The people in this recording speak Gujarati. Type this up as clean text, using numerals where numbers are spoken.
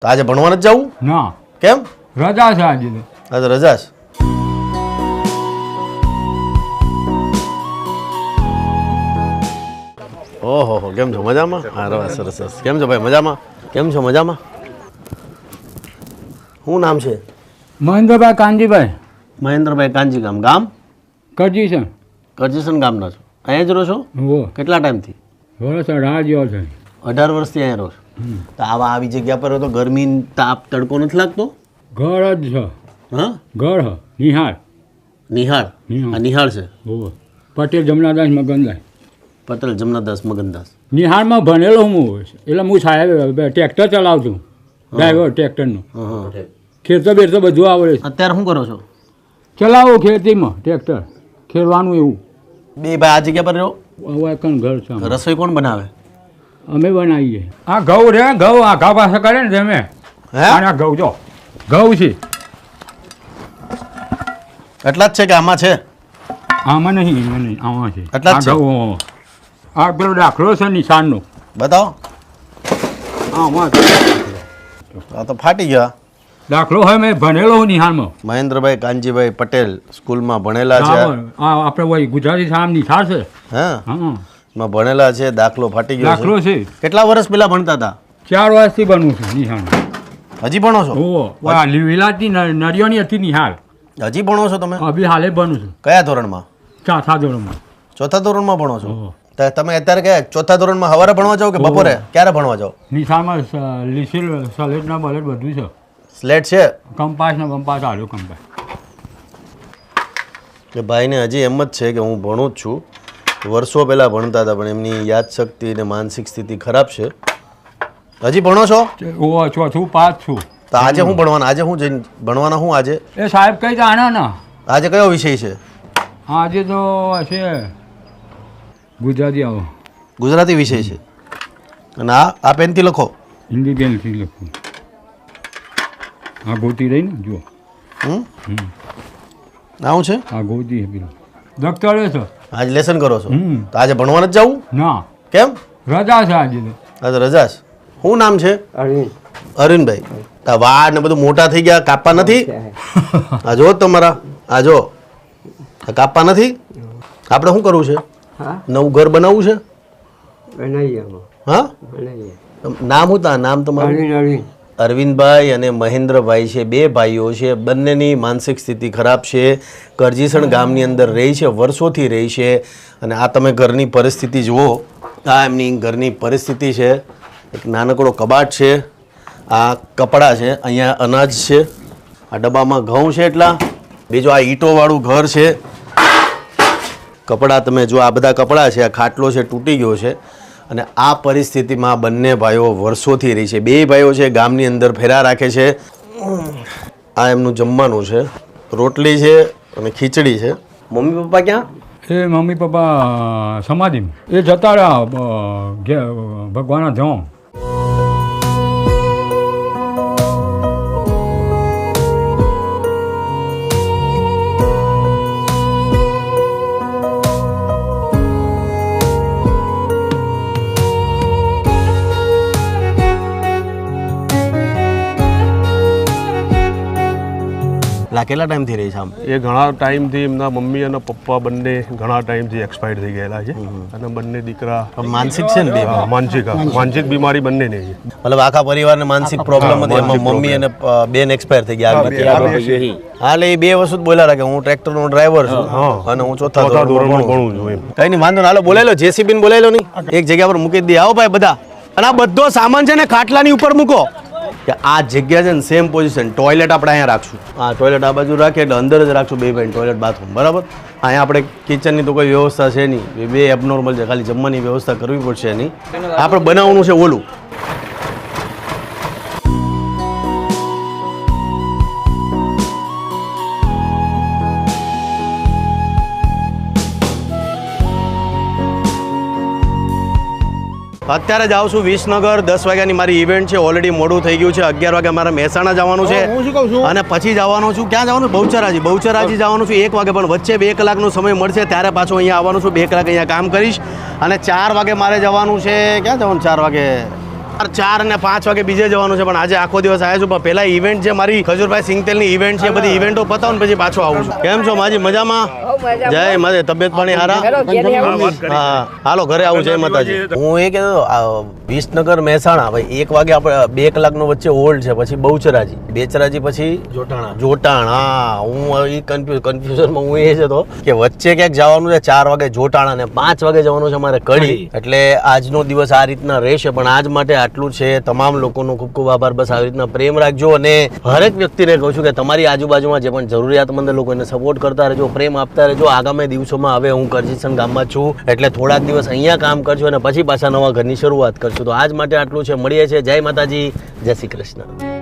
તો આજે ભણવા નથી જવું? ના, કેમ? રજા છે આજે તો. આજે રજા છે. ઓહો, કેમ છો? મજામાં? હા, સરસ સરસ. કેમ છો ભાઈ? મજામાં? કેમ છો? મજામાં? શું નામ છે? મહેન્દ્રભાઈ કાનજીભાઈ મહેન્દ્રભાઈ કાંજી. ગામ કરજીસન. કરજીસન ગામના છો? અહીંયા જ રહો છો? હો, કેટલા ટાઈમથી? વર્ષ 18 જેવો છે. 18 વર્ષથી અહીંયા રહો છો? તો આવી જગ્યા પર રહો તો ગરમી તાપ તડકો નથી લાગતો? ઘર જ છે. હા, ઘર હ નિહાળ. નિહાળ. નિહાળ. આ નિહાળ છે. હો, પટેલ જમનાદાસ મગનદાસ. પટેલ જમનાદાસ મગનદાસ. નિહાળમાં ભણેલો હું એટલે હું સાહેબ ટ્રેક્ટર ચલાવું છું. ડ્રાઈવર ટ્રેક્ટરનો. હા. ખેતર બેરતો બધું આવડે છે. અત્યારે શું કરો છો? ચલાવો ખેતીમાં ટ્રેક્ટર ખેડવાનું એવું. બે ભાઈ આ જગ્યા પર રહો? હવે કણ ઘર છે અમારું. રસોઈ કોણ બનાવે? અમે બનાવીએ. આ ઘઉં રે ઘઉં આ ઘા પાસે કરે ને તમે હે? આ ઘઉં જો ઘઉં છે. એટલા જ છે કે આમાં છે? આમાં નહીં આમાં છે. એટલા જ આ છે? ઘઉં આ પેલો દાખલો છે નિશાનનો. બતાવો. આમાં આ તો ફાટી ગયા. દાખલો હોય મેં ભણેલો હું નિહાળમાં. મહેન્દ્રભાઈ કાનજીભાઈ પટેલ સ્કૂલમાં ભણેલા છે. આપણે વही ગુજરાતી સાહેબ નિશાળ છે. હા, હા માં ભણેલા છે. દાખલો ફાટી ગયો દાખલો છે. છે. કેટલા વર્ષ પહેલા ભણતા હતા? 4 વર્ષથી બનવું છું નિહાળ. હજી ભણો છો? વિલાતી નરિયોની હતી નિહાળ. હજી ભણો છો તમે? અભી હાલે ભણું છું. કયા ધોરણમાં? 4થા ધોરણમાં. 4થા ધોરણમાં ભણો છો? ઓહો. તો તમે અત્યારે કયા 4થા ધોરણમાં સવારે ભણવા જાઓ કે બપોરે? ક્યારે ભણવા જાઓ? નિશાળમાં લીસીલ સલેટના બલેટ બધું છે. સ્લેટ છે કંપાસ આવ્યો કંપાસ. કે ભાઈને હજી એમ જ છે કે હું ભણું જ છું. વર્ષો પહેલાં ભણતા હતા પણ એમની યાદશક્તિ અને માનસિક સ્થિતિ ખરાબ છે. હજી ભણો છો? ચોથું પાસ છું. તો આજે હું ભણવાના? આજે હું જઈને ભણવાના હું આજે? એ સાહેબ કઈ જાણે ને આજે કયો વિષય છે? આજે તો છે ગુજરાતી આવો ગુજરાતી વિષય છે. અને આ પેનથી લખો. હિન્દી પેનથી લખું. આ ગોતી રહી ને જુઓ. આવું છે? આ ગોતી પેલું દફતરે છે. આજે લેસન કરો છો? હમ. તો આજે ભણવા નથી જવું? ના, કેમ? રજા છે આજે તો. આજે રજા છે. શું નામ છે? અરવિંદભાઈ. આ વાળ ને બધું મોટા થઈ ગયા, કાપવા નથી? આ જો તમારા આ જો આ કાપવા નથી. આપણે શું કરવું છે? નવું ઘર બનાવવું છે. હા, નામ શું તા? નામ તમારું? અરવિંદભાઈ અને મહેન્દ્રભાઈ છે. 2 ભાઈઓ છે. બંનેની માનસિક સ્થિતિ ખરાબ છે. કરજીસણ ગામની અંદર રહે છે, વર્ષોથી રહે છે. અને આ તમે ઘરની પરિસ્થિતિ જુઓ. આ એમની ઘરની પરિસ્થિતિ છે. એક નાનકડો કબાટ છે. આ કપડાં છે. અહીંયા અનાજ છે. આ ડબ્બામાં ઘઉં છે એટલા. બીજું આ ઈંટોવાળું ઘર છે. કપડાં તમે જો આ બધા કપડાં છે. આ ખાટલો છે તૂટી ગયો છે. અને આ પરિસ્થિતિમાં બંને ભાઈઓ વર્ષોથી રહી છે. 2 ભાઈઓ છે ગામની અંદર ફેરા રાખે છે. આ એમનું જમવાનું છે. રોટલી છે અને ખીચડી છે. મમ્મી પપ્પા ક્યાં? એ મમ્મી પપ્પા સમાધિમાં એ જતા રહ્યા ભગવાનના ધામ. કેટલા ટાઈમથી રહી છે આમ? એ ઘણા ટાઈમથી એમના મમ્મી અને પપ્પા બંને ઘણા ટાઈમથી એક્સપાયર થઈ ગયેલા છે. અને બંને દીકરા માનસિક છે ને? હા, માનસિક બીમારી બંનેને છે. મતલબ આખા પરિવારને માનસિક પ્રોબ્લેમ હતી. એમાં મમ્મી અને બેન એક્સપાયર થઈ ગયા. હા, એટલે એ 2 વર્ષ જ બોલ્યા કે હું ટ્રેક્ટરનો ડ્રાઈવર છું અને હું 4થા ધોરણમાં ભણું છું એમ. કઈ નહીં, વાંધો ના. હાલો બોલાયેલો જેસીબી ને બોલાયેલો નહીં, એક જગ્યા પર મૂકી દઈએ. આવો ભાઈ બધા. અને આ બધો સામાન છે ને ખાટલાની ઉપર મૂકો. કે આ જગ્યા છે ને સેમ પોઝિશન. ટોયલેટ આપણે અહીંયા રાખશું. હા, ટોયલેટ આ બાજુ રાખીએ એટલે અંદર જ રાખશું 2 ભાઈ ટોયલેટ બાથરૂમ. બરાબર. અહીંયા આપણે કિચનની તો કોઈ વ્યવસ્થા છે નહીં. 2 એબનોર્મલ છે. ખાલી જમવાની વ્યવસ્થા કરવી પડશે નહીં. આપણે બનાવવાનું છે ઓલું. અત્યારે જ આવું છું વિસનગર. 10 વાગ્યાની મારી ઇવેન્ટ છે. ઓલરેડી મોડું થઈ ગયું છે. 11 વાગે મારે મહેસાણા જવાનું છે અને પછી જવાનું છું. ક્યાં જવાનું? બહુચરાજી જવાનું છું 1 વાગે. પણ વચ્ચે 2 કલાકનો સમય મળશે ત્યારે પાછો અહીંયા આવવાનું છું. 2 કલાક અહીંયા કામ કરીશ અને 4 વાગે મારે જવાનું છે. ક્યાં જવાનું? 4 વાગે 4 અને 5 વાગે બીજે જવાનું છે, પણ આજે આખો દિવસ આવ્યો છું. પણ પહેલા ઇવેન્ટ છે મારી ખજૂરભાઈ સિંગતેલની ઇવેન્ટ છે, બધી ઇવેન્ટો પતાવું ને પછી પાછો આવું છું. કેમ છો માજી? મજામાં? જય માતા. તબિયત પાણી હારા? હા, હાલો ઘરે આવું. જય માતાજી. હું એ કહેતો વિસનગર મહેસાણા ભાઈ 1 વાગે આપણે 2 કલાકનો વચ્ચે હોલ્ડ છે, પછી બહુચરાજી, બેચરાજી, પછી જોટાણા. હા, હું એ કન્ફ્યુઝનમાં હું એ છે તો કે વચ્ચે ક્યાંક જવાનું છે 4 વાગે જોટાણા ને 5 વાગે જવાનું છે મારે કડી. એટલે આજનો દિવસ આ રીતના રહેશે, પણ આજ માટે આટલું છે. તમામ લોકોનો ખૂબ ખૂબ આભાર. બસ આવી રીતના પ્રેમ રાખજો અને હરેક વ્યક્તિને કહું છું કે તમારી આજુબાજુમાં જે પણ જરૂરિયાતમંદ લોકો એને સપોર્ટ કરતા રહેજો, પ્રેમ આપતા રહેજો. આગામી દિવસોમાં હવે હું કરજીસન ગામમાં છું, એટલે થોડાક દિવસ અહીંયા કામ કરજો અને પછી પાછા નવા ઘરની શરૂઆત કરશું. તો આજ માટે આટલું છે. મળીએ છીએ. જય માતાજી, જય શ્રી કૃષ્ણ.